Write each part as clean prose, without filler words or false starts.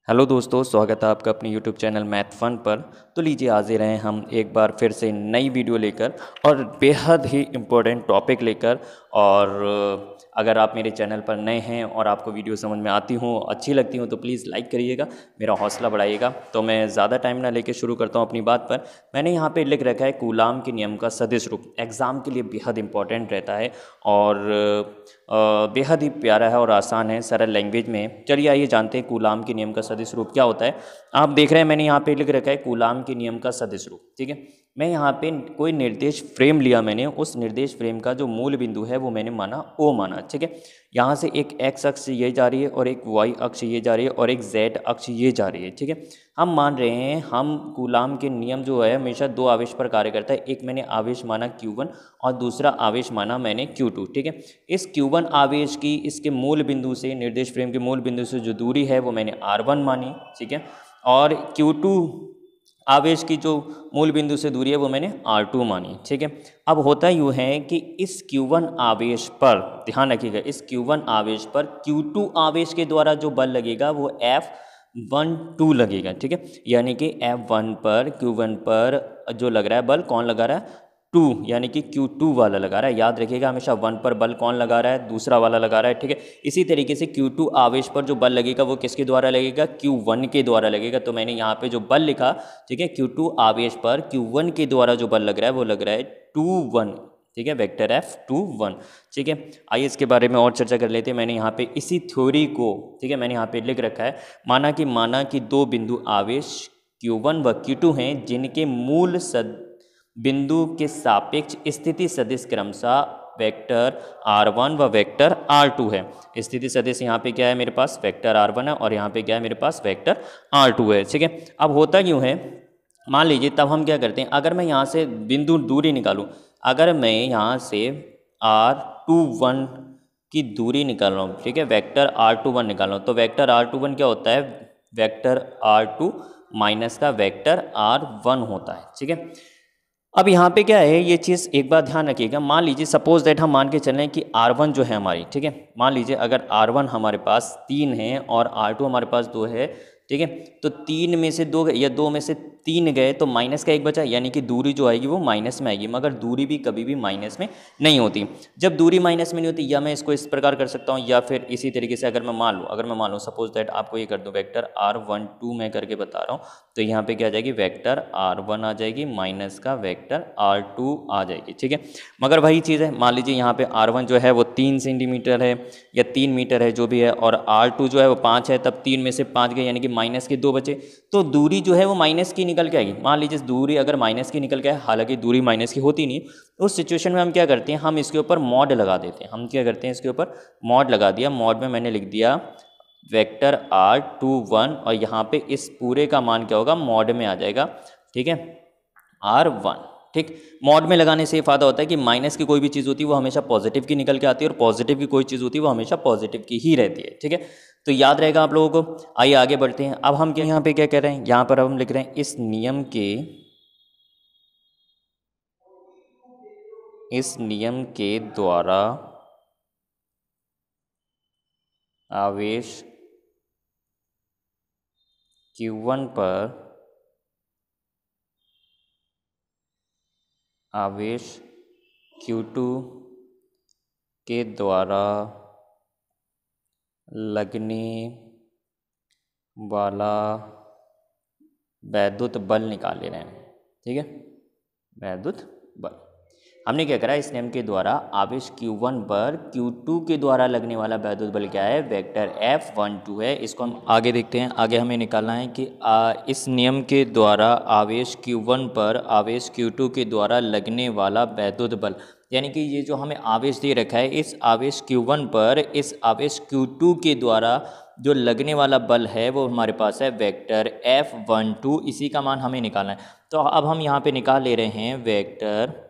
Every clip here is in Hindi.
हेलो दोस्तों, स्वागत है आपका अपने यूट्यूब चैनल मैथ फन पर। तो लीजिए हाजिर हैं हम एक बार फिर से नई वीडियो लेकर और बेहद ही इम्पोर्टेंट टॉपिक लेकर। और अगर आप मेरे चैनल पर नए हैं और आपको वीडियो समझ में आती हो, अच्छी लगती हो, तो प्लीज़ लाइक करिएगा, मेरा हौसला बढ़ाइएगा। तो मैं ज़्यादा टाइम ना लेकर शुरू करता हूँ अपनी बात पर। मैंने यहाँ पे लिख रखा है कूलाम के नियम का सदिश रूप। एग्ज़ाम के लिए बेहद इंपॉर्टेंट रहता है और बेहद ही प्यारा है और आसान है, सरल लैंग्वेज में। चलिए आइए जानते हैं कूलाम के नियम का सदिश रूप क्या होता है। आप देख रहे हैं मैंने यहाँ पे लिख रखा है कूलाम के नियम का सदिश रूप। ठीक है, मैं यहाँ पे कोई निर्देश फ्रेम लिया, मैंने उस निर्देश फ्रेम का जो मूल बिंदु है वो मैंने माना ओ माना। ठीक है, यहाँ से एक एक्स अक्ष ये जा रही है और एक वाई अक्ष ये जा रही है और एक जेड अक्ष ये जा रही है। ठीक है, हम मान रहे हैं हम कूलाम के नियम जो है हमेशा दो आवेश पर कार्य करता है। एक मैंने आवेश माना Q1 और दूसरा आवेश माना मैंने Q2। ठीक है, इस Q1 आवेश की इसके मूल बिंदु से, निर्देश फ्रेम के मूल बिंदु से जो दूरी है वो मैंने R1 मानी। ठीक है, और Q2 आवेश की जो मूल बिंदु से दूरी है वो मैंने R2 मानी। ठीक है, अब होता यूँ है कि इस Q1 आवेश पर ध्यान रखिएगा, इस Q1 आवेश पर Q2 आवेश के द्वारा जो बल लगेगा वो F12 लगेगा। ठीक है, यानी कि F1 पर Q1 पर जो लग रहा है बल, कौन लगा रहा है? 2, यानी कि Q2 वाला लगा रहा है। याद रखिएगा हमेशा 1 पर बल कौन लगा रहा है? दूसरा वाला लगा रहा है। ठीक है, इसी तरीके से Q2 आवेश पर जो बल लगेगा वो किसके द्वारा लगेगा? Q1 के द्वारा लगेगा। तो मैंने यहाँ पे जो बल लिखा, ठीक है, Q2 आवेश पर Q1 के द्वारा जो बल लग रहा है वो लग रहा है 2 1। ठीक है, वेक्टर F21। ठीक है, आइए इसके बारे में और चर्चा कर लेते हैं। मैंने यहाँ पे इसी थ्योरी को, ठीक है, मैंने यहाँ पे लिख रखा है, माना कि दो बिंदु आवेश Q1 व Q2 हैं जिनके मूल बिंदु के सापेक्ष स्थिति सदिश क्रमशः वेक्टर R1 व वेक्टर R2 है। स्थिति सदिश यहाँ पे क्या है मेरे पास? वेक्टर R1 है और यहाँ पे क्या है मेरे पास? वेक्टर R2 है। ठीक है, अब होता क्यों है, मान लीजिए तब हम क्या करते हैं, अगर मैं यहाँ से बिंदु दूरी निकालूं, अगर मैं यहाँ से R21 की दूरी निकाल रहा हूँ, ठीक है, वेक्टर R21 निकाल रहा हूँ, तो वेक्टर R21 क्या होता है? वेक्टर R2 माइनस का वेक्टर R1 होता है। ठीक है, अब यहाँ पे क्या है, ये चीज़ एक बार ध्यान रखिएगा। मान लीजिए सपोज दैट हम मान के चलें कि R1 जो है हमारी, ठीक है, मान लीजिए अगर R1 हमारे पास 3 है और R2 हमारे पास 2 है। ठीक है, तो 3 में से 2 या 2 में से 3 गए तो माइनस का 1 बचा, यानी कि दूरी जो आएगी वो माइनस में आएगी। मगर दूरी भी कभी भी माइनस में नहीं होती। जब दूरी माइनस में नहीं होती, या मैं इसको इस प्रकार कर सकता हूँ, या फिर इसी तरीके से अगर मैं मान लूँ सपोज दैट आपको ये कर दूँ, वेक्टर R12 मैं करके बता रहा हूँ, तो यहाँ पे क्या आ जाएगी? वेक्टर R1 आ जाएगी माइनस का वेक्टर R2 आ जाएगी। ठीक है, मगर वही चीज़ है, मान लीजिए यहाँ पे R1 जो है वो 3 सेंटीमीटर है या 3 मीटर है जो भी है, और R2 जो है वो 5 है, तब 3 में से 5 गए यानी कि माइनस के 2 बचे, तो दूरी जो है वो माइनस की निकल के आएगी। मान लीजिए दूरी अगर माइनस की निकल के आए, हालांकि दूरी माइनस की होती नहीं, उस सिचुएशन में हम क्या करते हैं, हम इसके ऊपर मॉड लगा देते हैं। हम क्या करते हैं, इसके ऊपर मॉड लगा दिया। मॉड में मैंने लिख दिया वेक्टर R21 और यहाँ पे इस पूरे का मान क्या होगा? मॉड में आ जाएगा। ठीक है, R1। ठीक, मॉड में लगाने से ये फायदा होता है कि माइनस की कोई भी चीज़ होती है वो हमेशा पॉजिटिव की निकल के आती है, और पॉजिटिव की कोई चीज़ होती है वो हमेशा पॉजिटिव की ही रहती है। ठीक है, तो याद रहेगा आप लोगों को। आइए आगे बढ़ते हैं। अब हम क्या यहाँ पे क्या कह रहे हैं, यहाँ पर अब हम लिख रहे हैं इस नियम के द्वारा आवेश Q1 पर आवेश Q2 के द्वारा लगने वाला वैद्युत बल निकाल ले रहे हैं। ठीक है, वैद्युत बल हमने क्या करा, इस नियम के द्वारा आवेश Q1 पर Q2 के द्वारा लगने वाला वैद्युत बल क्या है? वेक्टर F12 है। इसको हम आगे देखते हैं। आगे हमें निकालना है कि इस नियम के द्वारा आवेश Q1 पर आवेश Q2 के द्वारा लगने वाला वैद्युत बल, यानी कि ये जो हमें आवेश दे रखा है, इस आवेश Q1 पर इस आवेश Q2 के द्वारा जो लगने वाला बल है वो हमारे पास है वेक्टर F12। इसी का मान हमें निकालना है। तो अब हम यहाँ पे निकाल ले रहे हैं vector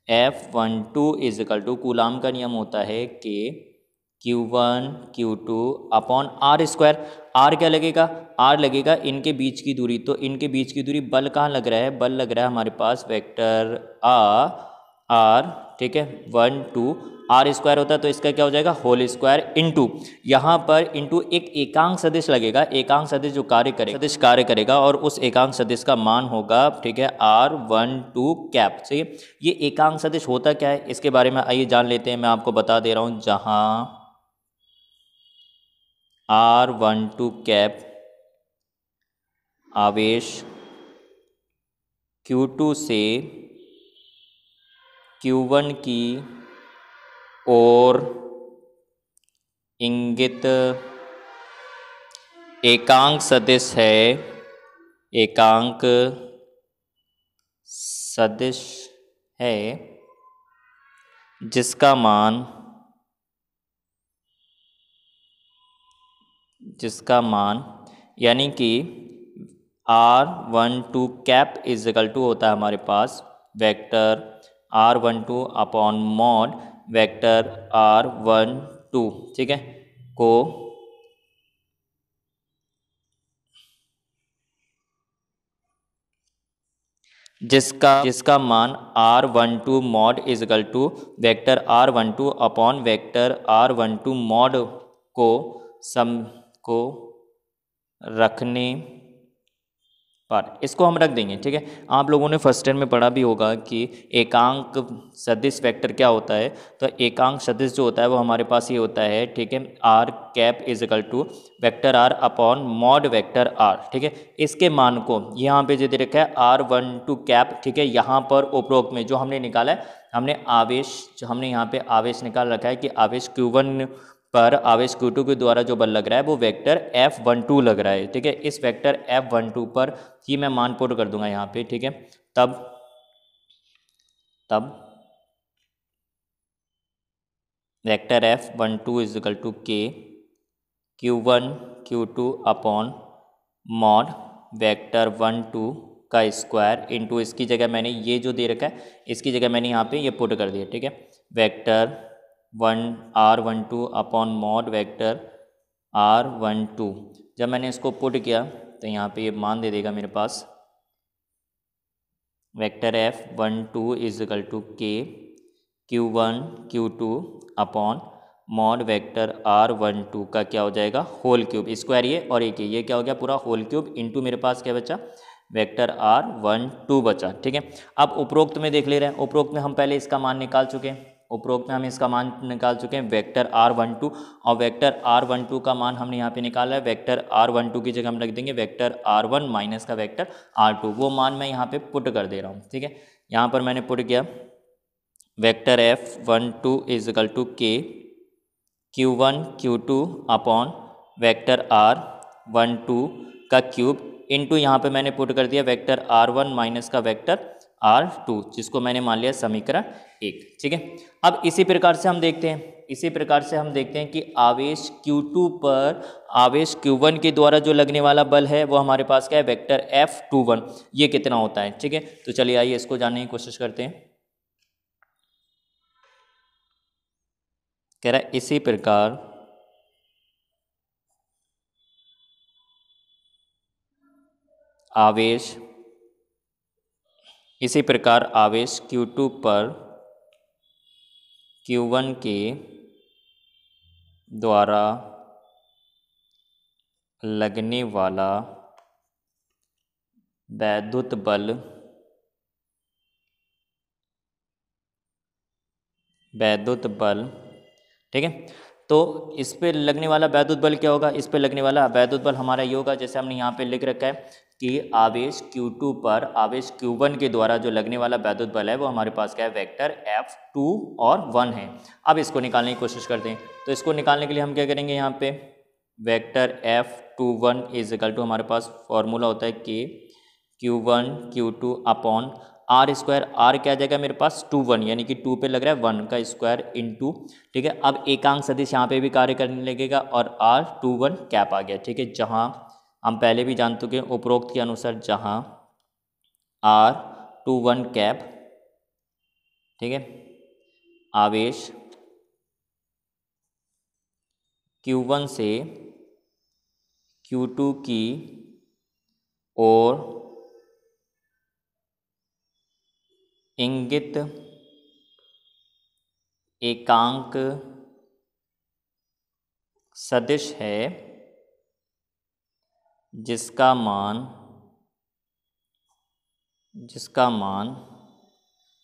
F12 is equal to, Coulomb का नियम होता है कि Q1 Q2 upon R square. R क्या लगेगा? R लगेगा इनके बीच की दूरी। तो इनके बीच की दूरी, बल कहाँ लग रहा है? बल लग रहा है हमारे पास वेक्टर R ठीक है, 1 2 आर स्क्वायर होता है तो इसका क्या हो जाएगा होल स्क्वायर इंटू, यहाँ पर इंटू एक एकांक सदिश लगेगा, एकांक सदिश जो सदिश कार्य करेगा और उस एकांक सदिश का मान होगा, ठीक है, R12 कैप। सही है, ये एकांक सदिश होता क्या है इसके बारे में आइए जान लेते हैं। मैं आपको बता दे रहा हूँ, जहाँ R12 कैप आवेश Q2 से Q1 की ओर इंगित एकांक सदिश है, एकांक सदिश है जिसका मान यानी कि R12 cap is equal to होता है हमारे पास vector R12 upon mod vector R12, ठीक है, को जिसका मान R12 mod is equal to vector R12 upon vector R12 mod को रखने पर, इसको हम रख देंगे। ठीक है, आप लोगों ने फर्स्ट ईयर में पढ़ा भी होगा कि एकांक सदिश वेक्टर क्या होता है। तो एकांक सदिश जो होता है वो हमारे पास ये होता है, ठीक है, R cap is equal to vector R upon mod vector R. ठीक है, इसके मान को यहाँ पे जो दे रखा है R12 कैप, ठीक है, यहाँ पर उपरोक्त में जो हमने निकाला है, हमने आवेश, जो हमने यहाँ पे आवेश निकाल रखा है कि आवेश Q1 पर आवेश Q2 के द्वारा जो बल लग रहा है वो वेक्टर F12 लग रहा है। ठीक है, इस वेक्टर F12 पर ही मैं मान पुट कर दूंगा यहाँ पे। ठीक है, तब vector F12 is equal to k Q1 Q2 upon mod vector 12 का स्क्वायर इंटू, इसकी जगह मैंने ये जो दे रखा है इसकी जगह मैंने यहाँ पे ये पुट कर दिया। ठीक है, vector R12 upon mod vector R12, जब मैंने इसको पुट किया तो यहाँ पे ये मान दे देगा मेरे पास vector F12 is equal to k Q1 Q2 upon mod vector R12 का क्या हो जाएगा होल क्यूब, स्क्वायर ये और एक ये क्या हो गया पूरा होल क्यूब इंटू मेरे पास क्या बचा वेक्टर R12 बचा। ठीक है, अब उपरोक्त में देख ले रहे हैं, उपरोक्त में हम पहले इसका मान निकाल चुके हैं, उपरोक्त में हम इसका मान निकाल चुके हैं वेक्टर R12, और वेक्टर R12 का मान हमने यहाँ पे निकाला है, वेक्टर R12 की जगह हम रख देंगे वेक्टर R1 माइनस का वेक्टर R2, वो मान मैं यहाँ पे पुट कर दे रहा हूँ। ठीक है, यहाँ पर मैंने पुट किया vector F12 is equal to k Q1 Q2 upon vector R12 का क्यूब इंटू यहाँ पे मैंने पुट कर दिया वेक्टर R1 माइनस का वेक्टर R2, जिसको मैंने मान लिया समीकरण 1। ठीक है, अब इसी प्रकार से हम देखते हैं, कि आवेश Q2 पर आवेश Q1 के द्वारा जो लगने वाला बल है वो हमारे पास क्या है वेक्टर F21, ये कितना होता है। ठीक है, तो चलिए आइए इसको जानने की कोशिश करते हैं। कह रहा है इसी प्रकार आवेश Q2 पर Q1 के द्वारा लगने वाला वैद्युत बल ठीक है, तो इस पे लगने वाला वैद्युत बल क्या होगा, इस पे लगने वाला वैद्युत बल हमारा ये होगा, जैसे हमने यहाँ पे लिख रखा है कि आवेश Q2 पर आवेश Q1 के द्वारा जो लगने वाला वैद्युत बल है वो हमारे पास क्या है वेक्टर F2 और 1 है। अब इसको निकालने की कोशिश करते हैं, तो इसको निकालने के लिए हम क्या करेंगे, यहाँ पे vector F21 is equal to हमारे पास फॉर्मूला होता है कि Q1 Q2 upon are square, are क्या आ जाएगा मेरे पास 2 1, यानी कि 2 पे लग रहा है 1 का स्क्वायर इंटू, ठीक है, अब एकांक सदिश यहाँ पे भी कार्य करने लगेगा और R21 कैप आ गया। ठीक है, जहाँ हम पहले भी जान चुके हैं उपरोक्त के अनुसार, जहाँ R21 कैप, ठीक है, आवेश Q1 से Q2 की ओर इंगित एकांक सदिश है जिसका मान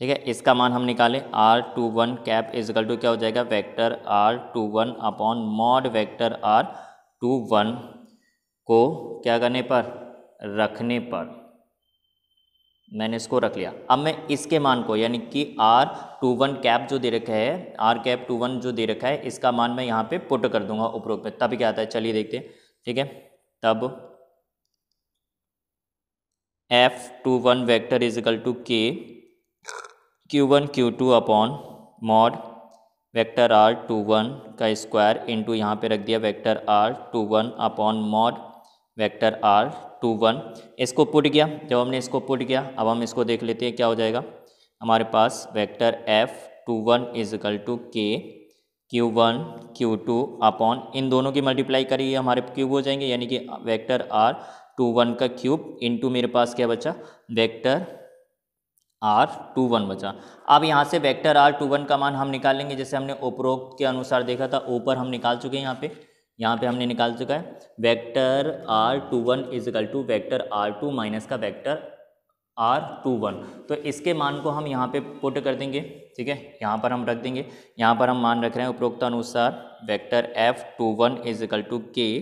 ठीक है, इसका मान हम निकालें R21 कैप इजकल टू क्या हो जाएगा, vector R21 upon mod vector R21 को क्या करने पर, रखने पर मैंने इसको रख लिया। अब मैं इसके मान को यानी कि R21 कैप जो दे रखा है, R कैप 21 जो दे रखा है, इसका मान मैं यहाँ पे पुट कर दूंगा उपरोक्त में, तब क्या आता है चलिए देखते हैं। ठीक है, तब F21 vector equal to K Q1 Q2 upon mod vector R21 का स्क्वायर इंटू यहाँ पे रख दिया vector R21 upon mod vector R21। इसको पुट किया, जब हमने इसको पुट किया अब हम इसको देख लेते हैं क्या हो जाएगा। हमारे पास vector F21 is equal to K Q1 Q2 upon इन दोनों की मल्टीप्लाई करिए हमारे क्यूब हो जाएंगे, यानी कि वेक्टर R21 का क्यूब इंटू मेरे पास क्या बचा, वेक्टर R21 बचा। अब यहाँ से वेक्टर R21 का मान हम निकालेंगे, जैसे हमने उपरोक्त के अनुसार देखा था, ऊपर हम निकाल चुके हैं, यहाँ पे हमने निकाल चुका है vector R21 equal to vector R2 minus का वेक्टर R21। तो इसके मान को हम यहाँ पे पुट कर देंगे। ठीक है, यहाँ पर हम रख देंगे, यहाँ पर हम मान रख रहे हैं उपरोक्त अनुसार vector F21 is equal to K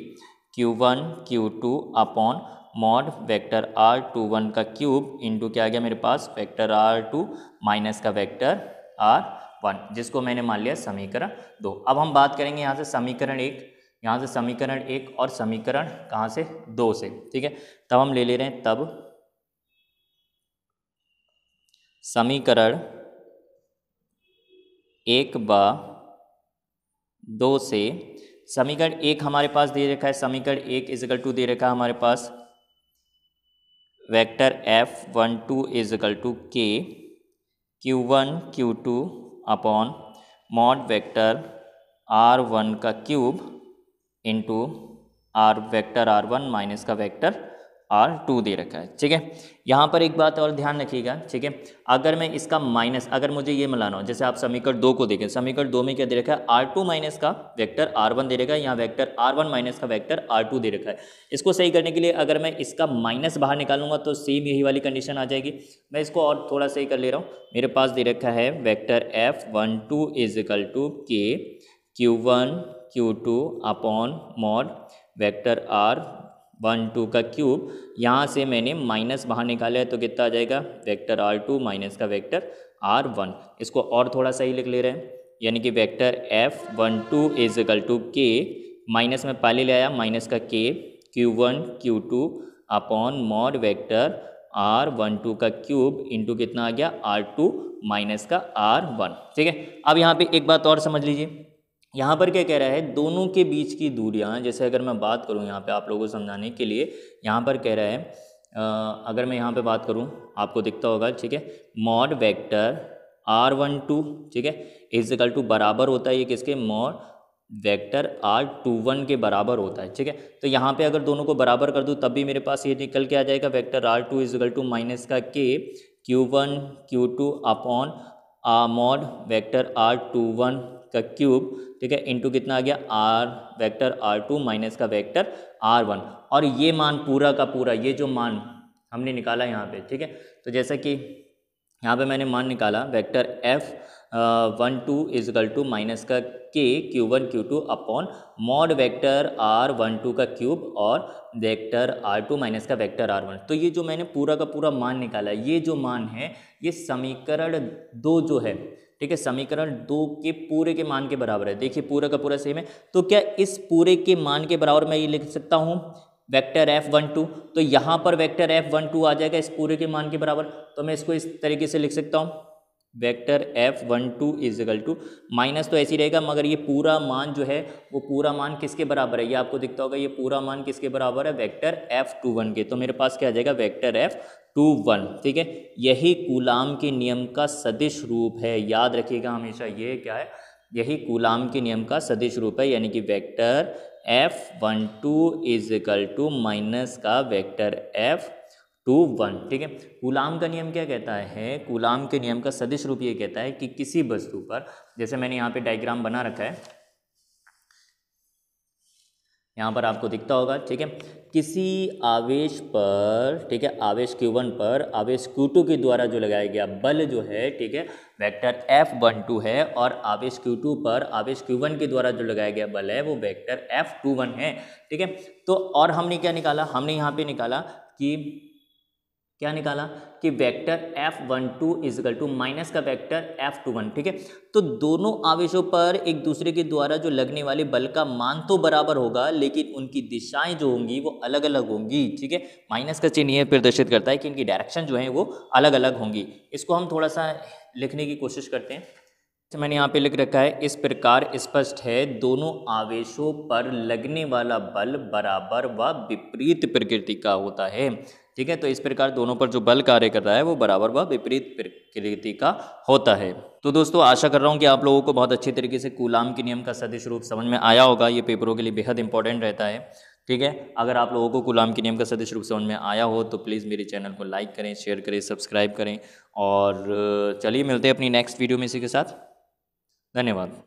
Q1 Q2 upon mod vector R21 का क्यूब इंटू क्या आ गया मेरे पास, वेक्टर R2 माइनस का वेक्टर R1, जिसको मैंने मान लिया समीकरण 2। अब हम बात करेंगे यहाँ से समीकरण 1, यहाँ से समीकरण 1 और समीकरण कहाँ से, 2 से। ठीक है, तब हम ले रहे हैं, तब समीकरण 1/2 से, समीकरण 1 हमारे पास दे रखा है, समीकरण 1 इजिकल टू दे रखा है हमारे पास vector F12 is equal to K Q1 Q2 upon mod vector R1 का cube into vector R1 minus का वेक्टर R2 दे रखा है। ठीक है, यहाँ पर एक बात और ध्यान रखिएगा। ठीक है, अगर मैं इसका माइनस, अगर मुझे ये मिलाना हो, जैसे आप समीकरण 2 को देखें, समीकरण 2 में क्या दे रखा है, R2 माइनस का वेक्टर R1 दे रखा है, यहाँ वेक्टर R1 माइनस का वेक्टर R2 दे रखा है। इसको सही करने के लिए अगर मैं इसका माइनस बाहर निकालूंगा तो सेम यही वाली कंडीशन आ जाएगी। मैं इसको और थोड़ा सही कर ले रहा हूँ, मेरे पास दे रखा है vector F12 is equal to K Q1 Q2 upon mod vector R12 का क्यूब, यहाँ से मैंने माइनस बाहर निकाला है तो कितना आ जाएगा, वेक्टर R2 माइनस का वेक्टर R1। इसको और थोड़ा सही लिख ले रहे हैं, यानी कि vector F12 is equal to K, minus में पहले ले आया माइनस का K Q1 Q2 upon mod vector R12 का क्यूब इंटू कितना आ गया, R2 माइनस का R1। ठीक है, अब यहाँ पे एक बात और समझ लीजिए, यहाँ पर क्या कह रहा है, दोनों के बीच की दूरियाँ, जैसे अगर मैं बात करूँ यहाँ पे आप लोगों को समझाने के लिए, यहाँ पर कह रहा है अगर मैं यहाँ पे बात करूँ आपको दिखता होगा। ठीक है, मॉड वेक्टर R12 ठीक है इजिकल टू बराबर होता है ये किसके, मॉड वेक्टर R21 के बराबर होता है। ठीक है, तो यहाँ पे अगर दोनों को बराबर कर दूँ तब भी मेरे पास ये निकल के आ जाएगा, vector R2 equal to minus का K Q1 Q2 upon mod vector R21 का क्यूब। ठीक है, इंटू कितना आ गया, वेक्टर R2 माइनस का वेक्टर R1, और ये मान पूरा का पूरा, ये जो मान हमने निकाला यहाँ पे। ठीक है, तो जैसा कि यहाँ पे मैंने मान निकाला vector F12 is equal to minus का K Q1 Q2 upon mod vector R12 का क्यूब और वेक्टर R2 माइनस का वेक्टर R1। तो ये जो मैंने पूरा का पूरा मान निकाला, ये जो मान है ये समीकरण 2 जो है, ठीक है, समीकरण 2 के पूरे के मान के बराबर है। देखिए पूरा का पूरा सेम है, तो क्या इस पूरे के मान के बराबर मैं ये लिख सकता हूँ वेक्टर F12, तो यहाँ पर वेक्टर F12 आ जाएगा इस पूरे के मान के बराबर। तो मैं इसको इस तरीके से लिख सकता हूँ, vector F12 is equal to minus तो ऐसे ही रहेगा, मगर ये पूरा मान जो है वो पूरा मान किसके बराबर है, ये आपको दिखता होगा, ये पूरा मान किसके बराबर है, वेक्टर F21 के। तो मेरे पास क्या आ जाएगा, वेक्टर F21। ठीक है, यही कूलाम के नियम का सदिश रूप है, याद रखिएगा हमेशा, ये क्या है, यही कूलाम के नियम का सदिश रूप है, यानी कि vector F12 is equal to minus का वेक्टर 2 1, ठीक है। कूलाम का नियम क्या कहता है? कूलाम के नियम का सदिश रूप ये कहता है कि किसी वस्तु पर, जैसे मैंने यहाँ पे डायग्राम बना रखा है, यहाँ पर आपको दिखता होगा, ठीक है। किसी आवेश पर, ठीक है, आवेश Q1 पर आवेश Q2 के द्वारा जो लगाया गया बल जो है, ठीक है, वेक्टर F12 है, और आवेश Q2 पर आवेश Q1 के द्वारा जो लगाया गया बल है वो वेक्टर F21 है, ठीक है। तो और हमने क्या निकाला? हमने यहाँ पे निकाला कि क्या निकाला कि vector F12 equal to minus का वेक्टर F21, ठीक है। तो दोनों आवेशों पर एक दूसरे के द्वारा जो लगने वाले बल का मान तो बराबर होगा, लेकिन उनकी दिशाएं जो होंगी वो अलग अलग होंगी, ठीक है। माइनस का चिन्ह ये प्रदर्शित करता है कि इनकी डायरेक्शन जो है वो अलग अलग होंगी। इसको हम थोड़ा सा लिखने की कोशिश करते हैं। तो मैंने यहाँ पे लिख रखा है, इस प्रकार स्पष्ट है दोनों आवेशों पर लगने वाला बल बराबर व विपरीत प्रकृति का होता है, ठीक है। तो इस प्रकार दोनों पर जो बल कार्य कर रहा है वो बराबर व विपरीत प्रकृति का होता है। तो दोस्तों आशा कर रहा हूँ कि आप लोगों को बहुत अच्छी तरीके से कूलाम के नियम का सदिश रूप समझ में आया होगा। ये पेपरों के लिए बेहद इंपॉर्टेंट रहता है, ठीक है। अगर आप लोगों को कूलाम के नियम का सदिश रूप समझ में आया हो तो प्लीज़ मेरे चैनल को लाइक करें, शेयर करें, सब्सक्राइब करें, और चलिए मिलते हैं अपनी नेक्स्ट वीडियो में इसी के साथ। धन्यवाद।